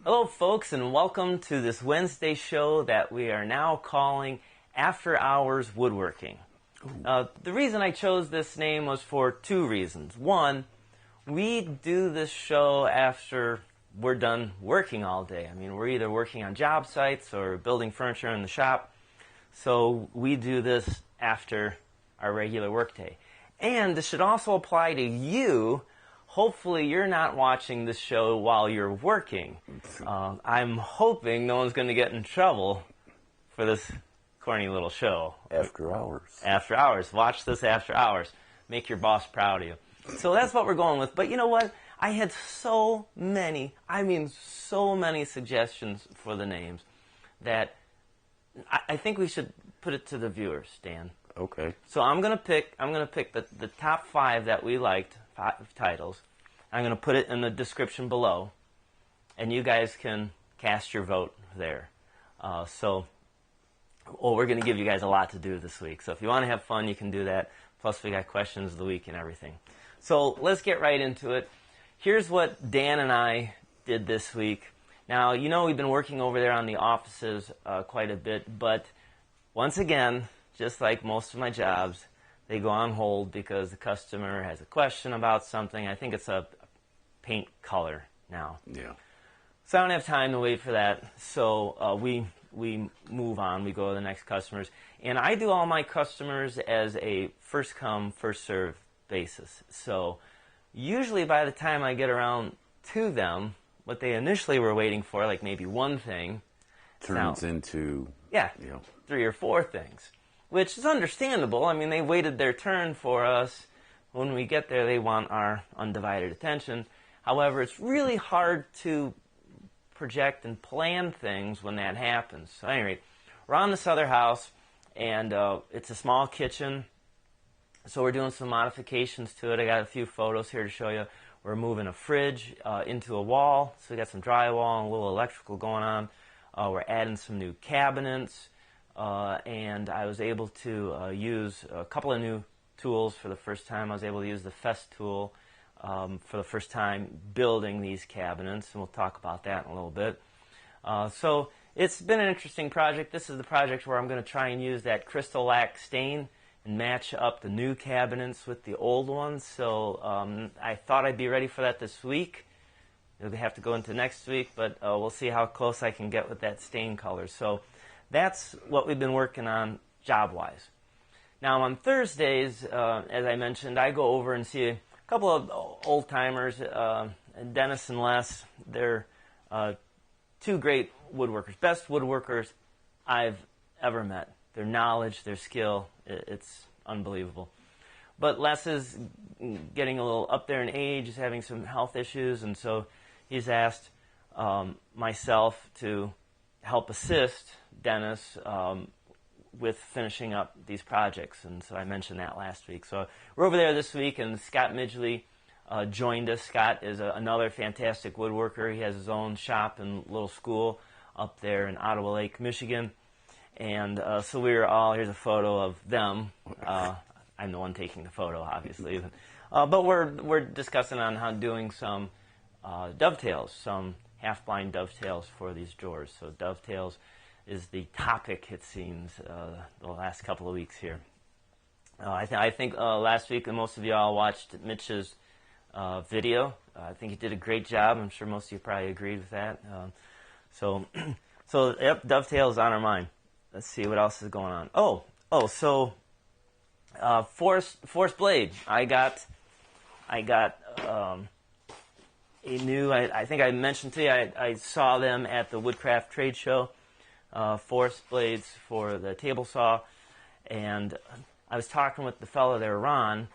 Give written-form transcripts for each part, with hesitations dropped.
Hello, folks, and welcome to this Wednesday show that we are now calling After Hours Woodworking. The reason I chose this name was for two reasons. One, we do this show after we're done working all day. I mean, we're either working on job sites or building furniture in the shop. So we do this after our regular workday. And this should also apply to you. Hopefully you're not watching this show while you're working. I'm hoping no one's going to get in trouble for this corny little show. After hours. After hours. Watch this after hours. Make your boss proud of you. So that's what we're going with. But you know what? I had so many suggestions for the names that I think we should put it to the viewers, Dan. Okay. So I'm gonna pick the top 5 that we liked, 5 titles. I'm gonna put it in the description below, and you guys can cast your vote there. We're gonna give you guys a lot to do this week. So if you want to have fun, you can do that. Plus, we got questions of the week and everything. So let's get right into it. Here's what Dan and I did this week. Now, you know we've been working over there on the offices quite a bit, but once again, just like most of my jobs, they go on hold because the customer has a question about something. I think it's a paint color now. Yeah. So I don't have time to wait for that. So we move on. We go to the next customers. And I do all my customers as a first come, first serve basis. So usually by the time I get around to them, what they initially were waiting for, like maybe one thing, turns into 3 or 4 things, which is understandable. I mean, they waited their turn for us. When we get there, they want our undivided attention. However, it's really hard to project and plan things when that happens. So anyway, we're on this other house, and it's a small kitchen. So we're doing some modifications to it. I got a few photos here to show you. We're moving a fridge into a wall. So we got some drywall and a little electrical going on. We're adding some new cabinets. And I was able to use a couple of new tools for the first time. I was able to use the Fest tool for the first time building these cabinets. And we'll talk about that in a little bit. So it's been an interesting project. This is the project where I'm going to try and use that crystal lac stain and match up the new cabinets with the old ones. So I thought I'd be ready for that this week. It'll have to go into next week, but we'll see how close I can get with that stain color. So that's what we've been working on job-wise. Now on Thursdays, as I mentioned, I go over and see a couple of old-timers, Dennis and Les. They're 2 great woodworkers, best woodworkers I've ever met. Their knowledge, their skill, it's unbelievable. But Les is getting a little up there in age. He's having some health issues, and so he's asked myself to help assist Dennis with finishing up these projects. And so I mentioned that last week. So we're over there this week, and Scott Midgley joined us. Scott is another fantastic woodworker. He has his own shop and little school up there in Ottawa Lake, Michigan. And so we were all, here's a photo of them. I'm the one taking the photo, obviously. But we're discussing on how doing some dovetails, some half-blind dovetails for these drawers. So dovetails is the topic, it seems, the last couple of weeks here. I think last week most of you all watched Mitch's video. I think he did a great job. I'm sure most of you probably agreed with that. So yep, dovetails on our mind. Let's see what else is going on. So Forest Blade. I got a new. I think I mentioned to you. I saw them at the Woodcraft Trade Show. Forest blades for the table saw, and I was talking with the fellow there, Ron.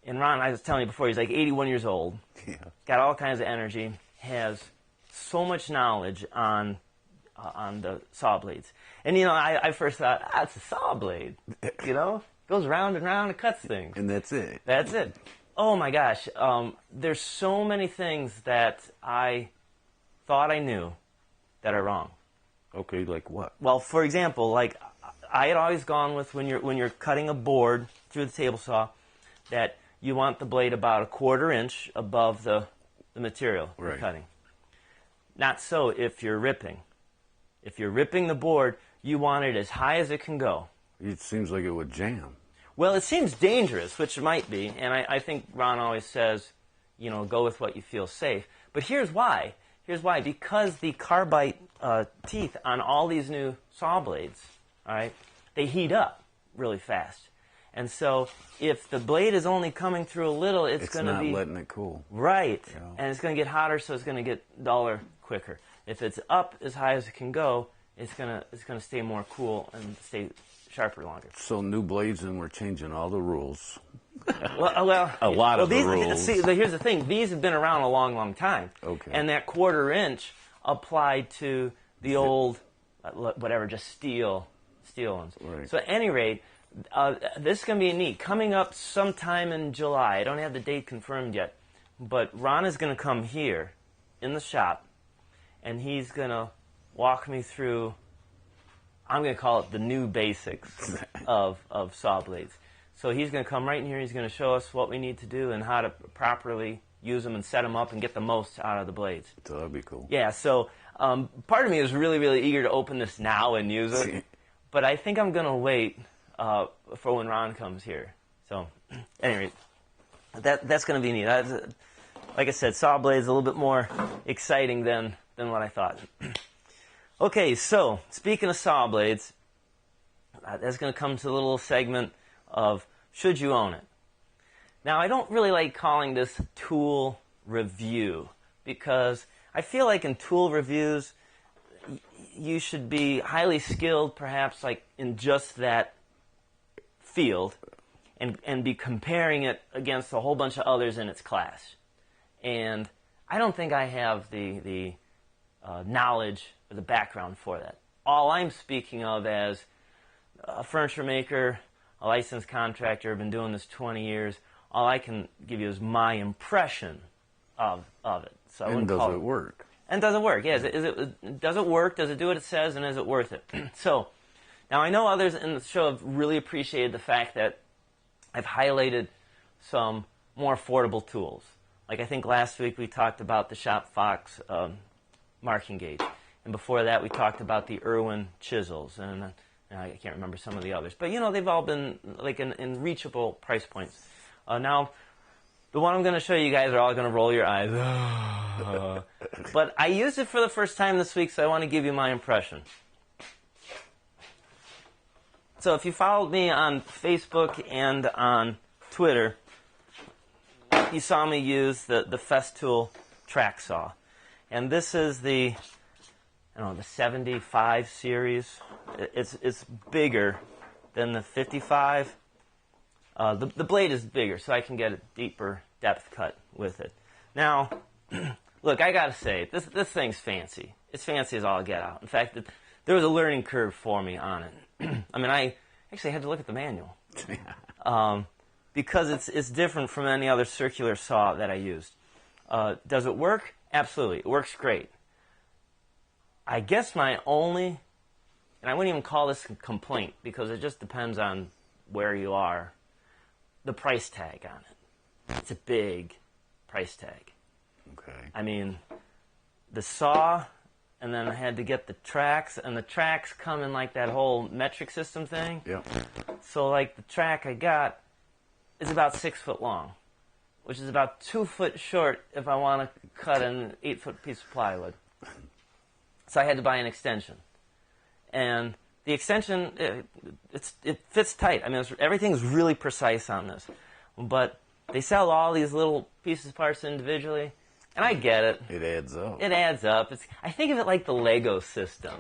And Ron, I was telling you before, he's like 81 years old. Yeah. Got all kinds of energy. Has so much knowledge on the saw blades. And you know, I first thought, it's a saw blade. You know, goes round and round and cuts things. And that's it. That's it. Oh my gosh, there's so many things that I thought I knew that are wrong. Okay, like what? Well, for example, like I had always gone with when you're cutting a board through the table saw, that you want the blade about 1/4 inch above the material you're cutting. Not so if you're ripping. If you're ripping the board, you want it as high as it can go. It seems like it would jam. Well, it seems dangerous, which it might be, and I think Ron always says, go with what you feel safe. But here's why. Because the carbide teeth on all these new saw blades, all right, they heat up really fast. And so if the blade is only coming through a little, it's going to be... It's not letting it cool. Right. Yeah. And it's going to get hotter, so it's going to get duller quicker. If it's up as high as it can go, it's going to stay more cool and stay sharper longer. So new blades, and we're changing all the rules. Well, a lot of the rules. See, here's the thing. These have been around a long, long time. Okay. And that 1/4 inch applied to the old, whatever, just steel ones. Right. So at any rate, this is going to be neat. Coming up sometime in July. I don't have the date confirmed yet. But Ron is going to come here in the shop, and he's going to walk me through, I'm going to call it the new basics of saw blades. So he's going to come right in here. He's going to show us what we need to do and how to properly use them and set them up and get the most out of the blades. So that'd be cool. Yeah, so part of me is really, really eager to open this now and use it. But I think I'm going to wait for when Ron comes here. So anyway, that's going to be neat. Like I said, saw blades a little bit more exciting than what I thought. Okay, so speaking of saw blades, that's going to come to a little segment of should you own it. Now, I don't really like calling this tool review because I feel like in tool reviews, you should be highly skilled, perhaps like in just that field, and be comparing it against a whole bunch of others in its class. And I don't think I have the knowledge or the background for that. All I'm speaking of as a furniture maker, a licensed contractor, I've been doing this 20 years, all I can give you is my impression of it. So and does it work? And does it work? Yeah. Does it work? Does it do what it says? And is it worth it? So, now I know others in the show have really appreciated the fact that I've highlighted some more affordable tools. Like I think last week we talked about the Shop Fox marking gauge. And before that we talked about the Irwin chisels. And I can't remember some of the others. But, they've all been like in reachable price points. Now, the one I'm going to show you guys are all going to roll your eyes. But I used it for the first time this week, so I want to give you my impression. So if you followed me on Facebook and on Twitter, you saw me use the Festool track saw. And this is the 75 series. It's bigger than the 55. The blade is bigger, so I can get a deeper depth cut with it. Now, look, I gotta say, this thing's fancy. It's fancy as all get out. In fact, there was a learning curve for me on it. I mean, I actually had to look at the manual because it's different from any other circular saw that I used. Does it work? Absolutely, it works great. I guess my only, and I wouldn't even call this a complaint because it just depends on where you are, the price tag on it. It's a big price tag. Okay. I mean, the saw, and then I had to get the tracks, and the tracks come in like that whole metric system thing. Yeah. So like the track I got is about 6 foot long, which is about 2 foot short if I want to cut an 8 foot piece of plywood. So I had to buy an extension. And the extension, it fits tight. I mean, everything's really precise on this. But they sell all these little pieces, parts individually, and I get it. It adds up. It adds up. I think of it like the Lego system,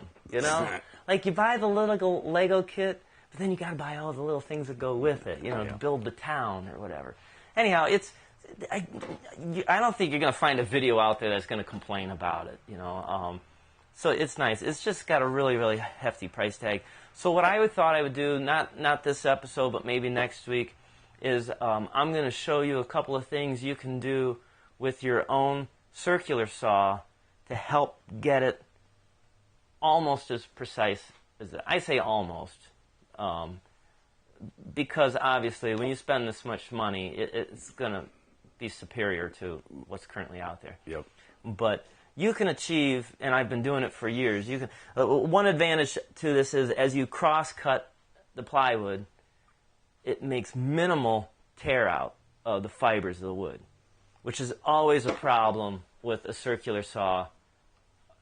Like you buy the little Lego kit, but then you got to buy all the little things that go with it, to build the town or whatever. Anyhow, I don't think you're going to find a video out there that's going to complain about it, So it's nice. It's just got a really, really hefty price tag. So what I thought I would do, not this episode, but maybe next week, is I'm going to show you a couple of things you can do with your own circular saw to help get it almost as precise as I say almost, because obviously when you spend this much money, it's going to be superior to what's currently out there. Yep. But you can achieve, and I've been doing it for years, you can. One advantage to this is as you cross-cut the plywood, it makes minimal tear out of the fibers of the wood, which is always a problem with a circular saw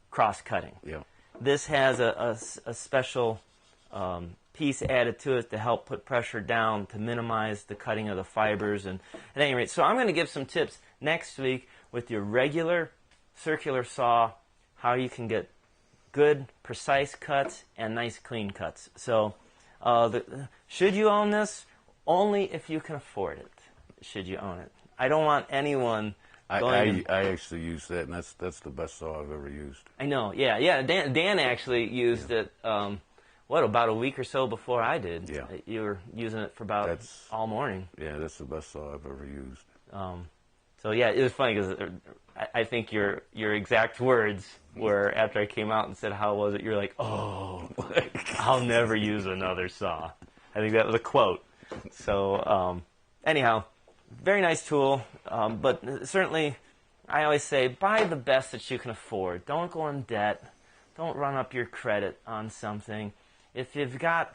cross-cutting. Yeah. This has a special piece added to it to help put pressure down to minimize the cutting of the fibers. And at any rate, so I'm going to give some tips next week with your regular circular saw, how you can get good, precise cuts and nice, clean cuts. So, should you own this? Only if you can afford it. Should you own it? I don't want anyone going. I actually use that, and that's the best saw I've ever used. I know. Yeah. Dan actually used it. About a week or so before I did? Yeah. You were using it for about all morning. Yeah, that's the best saw I've ever used. So yeah, it was funny because I think your exact words were, after I came out and said, how was it? You're like, oh, I'll never use another saw. I think that was a quote. So anyhow, very nice tool, but certainly I always say buy the best that you can afford. Don't go in debt. Don't run up your credit on something. If you've got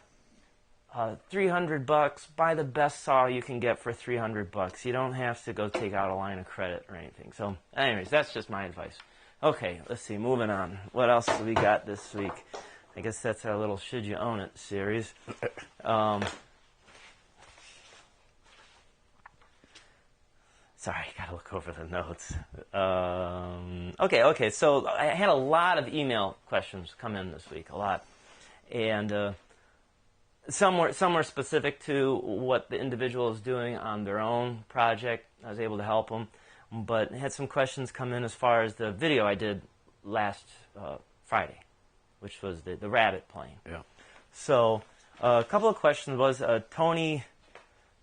$300, buy the best saw you can get for $300. You don't have to go take out a line of credit or anything. So, anyways, that's just my advice. Okay, let's see. Moving on. What else do we got this week? I guess that's our little "Should You Own It" series. Sorry, gotta look over the notes. Okay. So I had a lot of email questions come in this week, a lot, and some were specific to what the individual is doing on their own project. I was able to help them, but I had some questions come in as far as the video I did last Friday, which was the Rabbet plane. Yeah. So a couple of questions was Tony.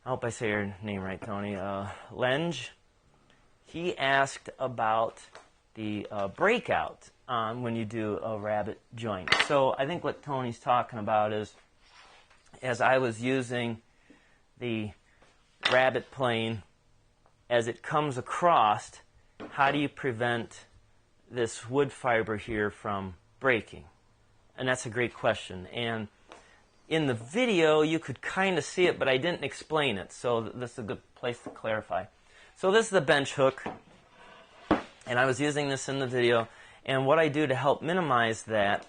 I hope I say your name right, Tony. Lenge. He asked about the breakout on when you do a Rabbet joint. So I think what Tony's talking about is, as I was using the Rabbet plane, as it comes across, how do you prevent this wood fiber here from breaking? And that's a great question. And in the video, you could kind of see it, but I didn't explain it, so this is a good place to clarify. So this is the bench hook, and I was using this in the video, and what I do to help minimize that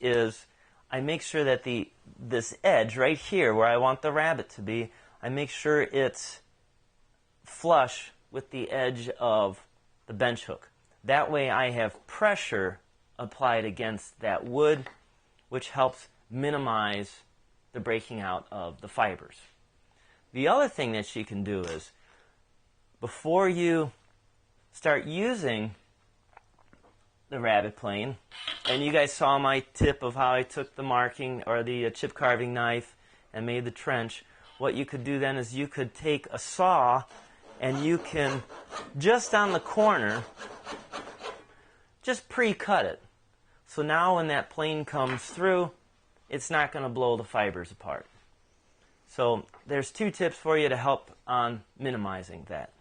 is I make sure that this edge right here, where I want the Rabbet to be, I make sure it's flush with the edge of the bench hook. That way I have pressure applied against that wood, which helps minimize the breaking out of the fibers. The other thing that you can do is, before you start using the Rabbet plane, and you guys saw my tip of how I took the marking or the chip carving knife and made the trench, what you could do then is you could take a saw and you can, just on the corner, just pre-cut it. So now when that plane comes through, it's not going to blow the fibers apart. So there's two tips for you to help on minimizing that.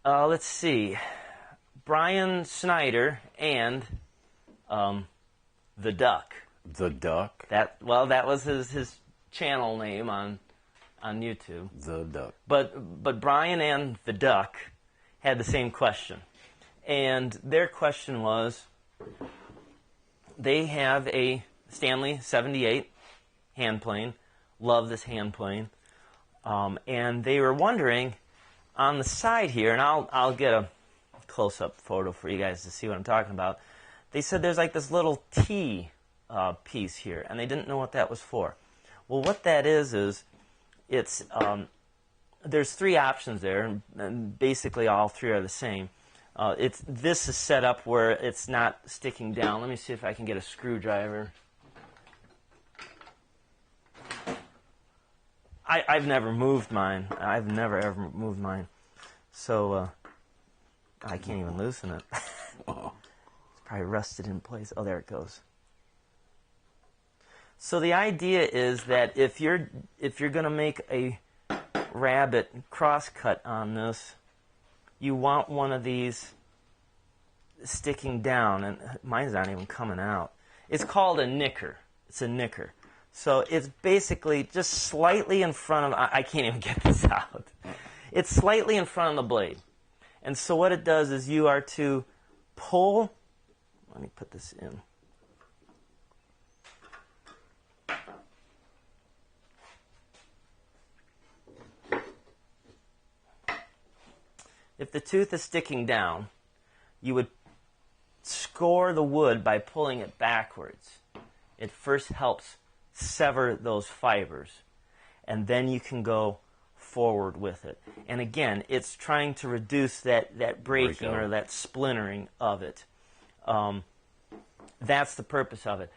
Let's see. Brian Snyder and the Duck. The Duck? That was his channel name on YouTube. The Duck. But Brian and the Duck had the same question. And their question was, they have a Stanley 78 hand plane. Love this hand plane. And they were wondering, on the side here, and I'll get a close-up photo for you guys to see what I'm talking about. They said there's like this little T piece here, and they didn't know what that was for. Well, what that is it's there's three options there, and basically all three are the same. This is set up where it's not sticking down. Let me see if I can get a screwdriver. I've never moved mine. I've never ever moved mine. So I can't even loosen it. It's probably rusted in place. Oh, there it goes. So the idea is that if you're going to make a Rabbet crosscut on this, you want one of these sticking down, and mine's not even coming out. It's called a nicker. It's a nicker. So it's basically just slightly in front of, I can't even get this out. It's slightly in front of the blade. And so what it does is you are to pull, let me put this in. If the tooth is sticking down, you would score the wood by pulling it backwards. It first helps sever those fibers, and then you can go forward with it. And again, it's trying to reduce that breaking or that splintering of it. That's the purpose of it.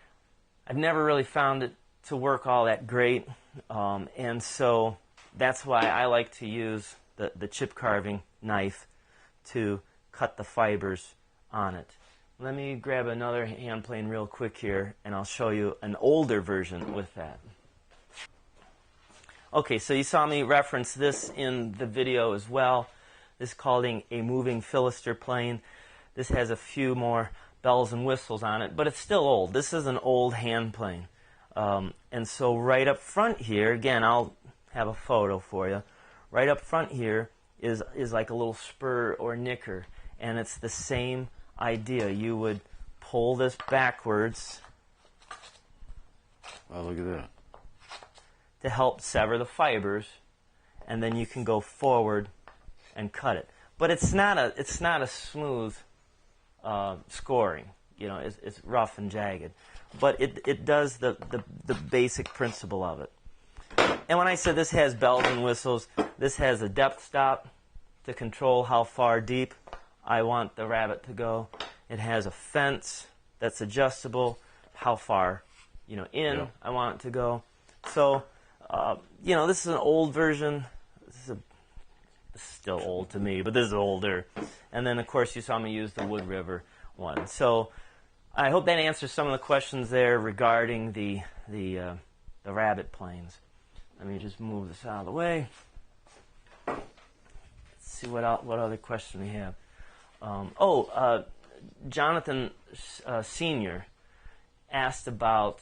I've never really found it to work all that great, and so that's why I like to use the chip carving knife to cut the fibers on it. Let me grab another hand plane real quick here, and I'll show you an older version with that. Okay, so you saw me reference this in the video as well. This is called a moving Philister plane. This has a few more bells and whistles on it, but it's still old. This is an old hand plane. And so right up front here, again, I'll have a photo for you. Right up front here is like a little spur or nicker, and it's the same idea. You would pull this backwards. Oh, look at that. To help sever the fibers, and then you can go forward and cut it. But it's not a smooth scoring. You know, it's rough and jagged. But it does the basic principle of it. And when I said this has bells and whistles, this has a depth stop to control how far deep I want the rabbet to go. It has a fence that's adjustable, how far, in I want it to go. So, this is an old version. This is still old to me, but this is older. And then, of course, you saw me use the Wood River one. So I hope that answers some of the questions there regarding the rabbet planes. Let me just move this out of the way. Let's see what other question we have. Jonathan Sr. asked about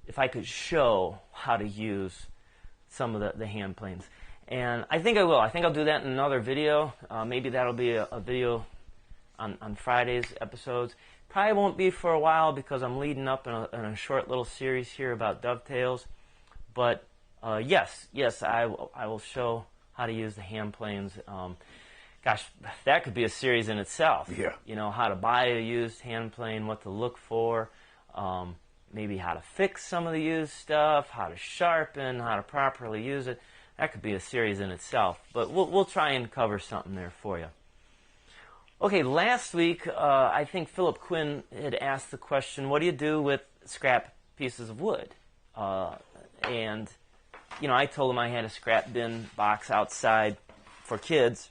if I could show how to use some of the hand planes. And I think I will. I think I'll do that in another video. Maybe that'll be a video on Friday's episodes. Probably won't be for a while because I'm leading up in a short little series here about dovetails. But yes, I will show how to use the hand planes. Gosh, that could be a series in itself. Yeah. How to buy a used hand plane, what to look for, maybe how to fix some of the used stuff, how to sharpen, how to properly use it. That could be a series in itself. But we'll try and cover something there for you. Okay, last week, I think Philip Quinn had asked the question, what do you do with scrap pieces of wood? And, I told him I had a scrap bin box outside for kids.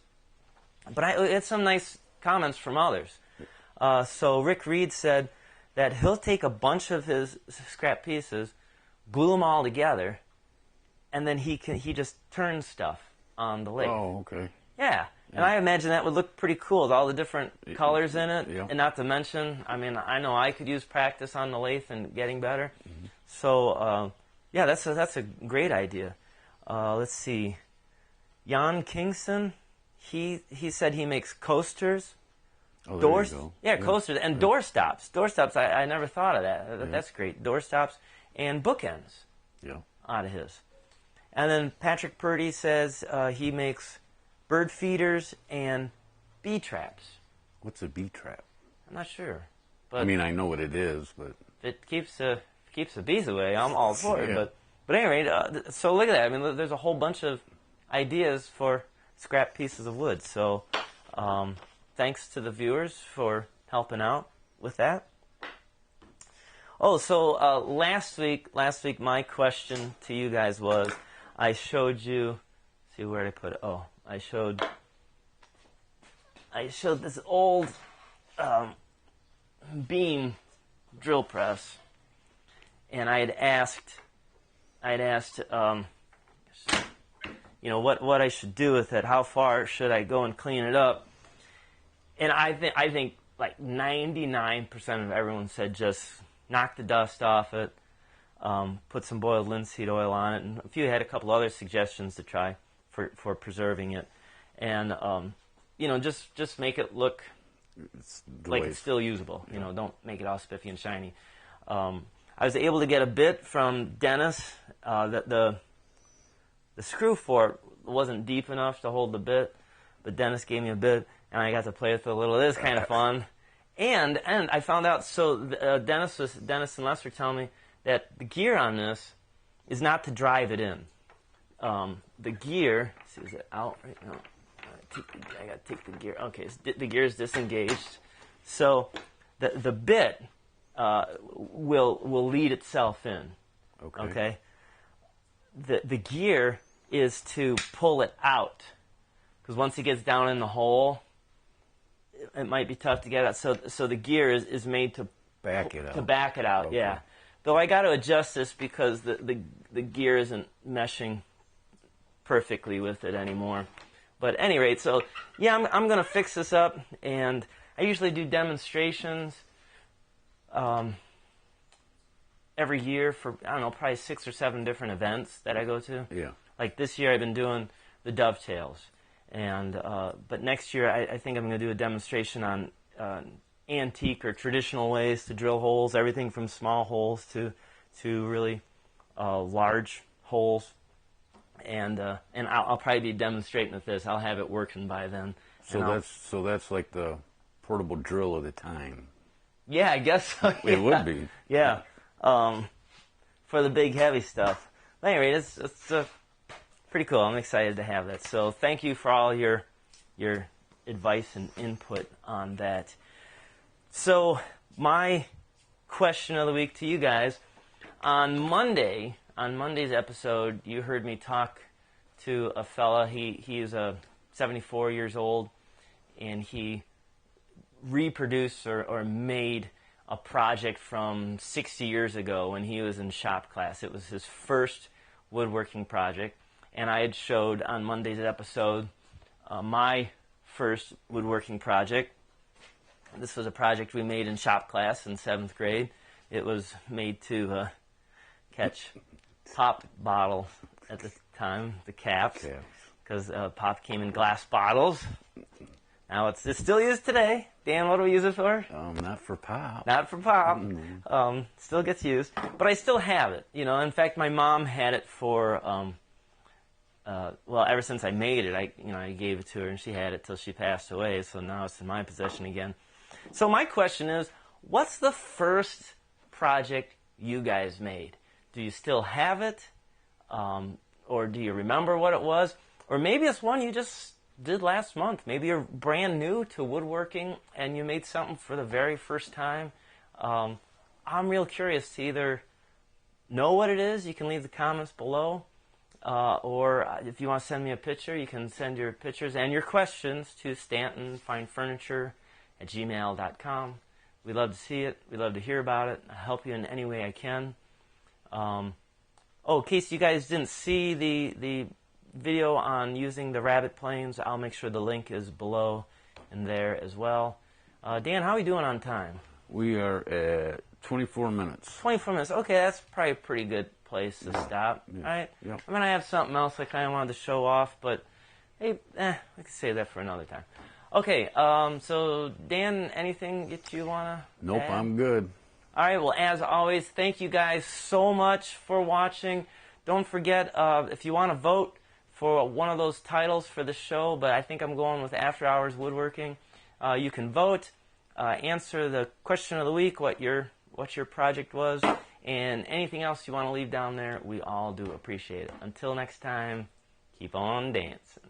But I had some nice comments from others. So Rick Reed said that he'll take a bunch of his scrap pieces, glue them all together, and then he just turns stuff on the lathe. Oh, okay. Yeah. And I imagine that would look pretty cool with all the different colors in it. Yeah. And not to mention, I know I could use practice on the lathe and getting better. Mm-hmm. So, that's a great idea. Let's see. Jan Kingston, he said he makes coasters. Oh, doors. there you go. Yeah, coasters. And door stops. Door stops, I never thought of that. Yeah. That's great. Door stops and bookends out of his. And then Patrick Purdy says he makes bird feeders and bee traps. What's a bee trap? I'm not sure. But I know what it is, but if it keeps the bees away, I'm all for it. But anyway, so look at that. There's a whole bunch of ideas for scrap pieces of wood. So thanks to the viewers for helping out with that. Oh, so last week my question to you guys was, I showed you, see where did I put it? Oh, I showed this old beam drill press, and I had asked what I should do with it, how far should I go and clean it up, and I think like 99% of everyone said just knock the dust off it, put some boiled linseed oil on it, and a few had a couple other suggestions to try for preserving it, and just make it look like it's still usable. Don't make it all spiffy and shiny. I was able to get a bit from Dennis. The screw for it wasn't deep enough to hold the bit, but Dennis gave me a bit, and I got to play with it a little. It is kind of fun. And I found out, so Dennis and Les were telling me that the gear on this is not to drive it in. The gear, let's see, is it out right now? I got to take the gear. Okay, the gear is disengaged. So the bit will lead itself in. Okay? The gear is to pull it out, because once it gets down in the hole, it might be tough to get out. So the gear is made to back it out. To back it out, yeah. Though I got to adjust this because the gear isn't meshing perfectly with it anymore. But at any rate, so yeah, I'm going to fix this up, and I usually do demonstrations every year for, I don't know, probably 6 or 7 different events that I go to. Yeah. Like this year I've been doing the dovetails. And but next year I think I'm going to do a demonstration on antique or traditional ways to drill holes, everything from small holes to really large holes. And I'll probably be demonstrating with this. I'll have it working by then. So that's like the portable drill of the time. Yeah, I guess so. Yeah. It would be. Yeah. For the big heavy stuff. But anyway, it's pretty cool. I'm excited to have that. So thank you for all your advice and input on that. So my question of the week to you guys, on Monday's episode, you heard me talk to a fella. He is 74 years old, and he reproduced or made a project from 60 years ago when he was in shop class. It was his first woodworking project, and I had showed on Monday's episode my first woodworking project. This was a project we made in shop class in 7th grade. It was made to catch pop bottles at the time, the caps, because pop came in glass bottles. Now it's still used today. Dan, what do we use it for? Not for pop. Not for pop. Mm-hmm. Still gets used, but I still have it. In fact, my mom had it for ever since I made it. I gave it to her, and she had it till she passed away. So now it's in my possession again. So my question is, what's the first project you guys made? Do you still have it? Or do you remember what it was? Or maybe it's one you just did last month. Maybe you're brand new to woodworking and you made something for the very first time. I'm real curious to either know what it is. You can leave the comments below. Or if you want to send me a picture, you can send your pictures and your questions to stantonfinefurniture@gmail.com. We love to see it. We love to hear about it. I'll help you in any way I can. In case you guys didn't see the video on using the Rabbet planes, I'll make sure the link is below and there as well. Dan, how are we doing on time? We are at 24 minutes. 24 minutes. Okay, that's probably a pretty good place to stop. Yeah. Right? Yep. I mean, I have something else I kind of wanted to show off, but hey, we can save that for another time. Okay, so Dan, anything that you want to Nope, add? I'm good. All right, well, as always, thank you guys so much for watching. Don't forget, if you want to vote for one of those titles for the show, but I think I'm going with After Hours Woodworking, you can vote, answer the question of the week, what your project was, and anything else you want to leave down there. We all do appreciate it. Until next time, keep on dancing.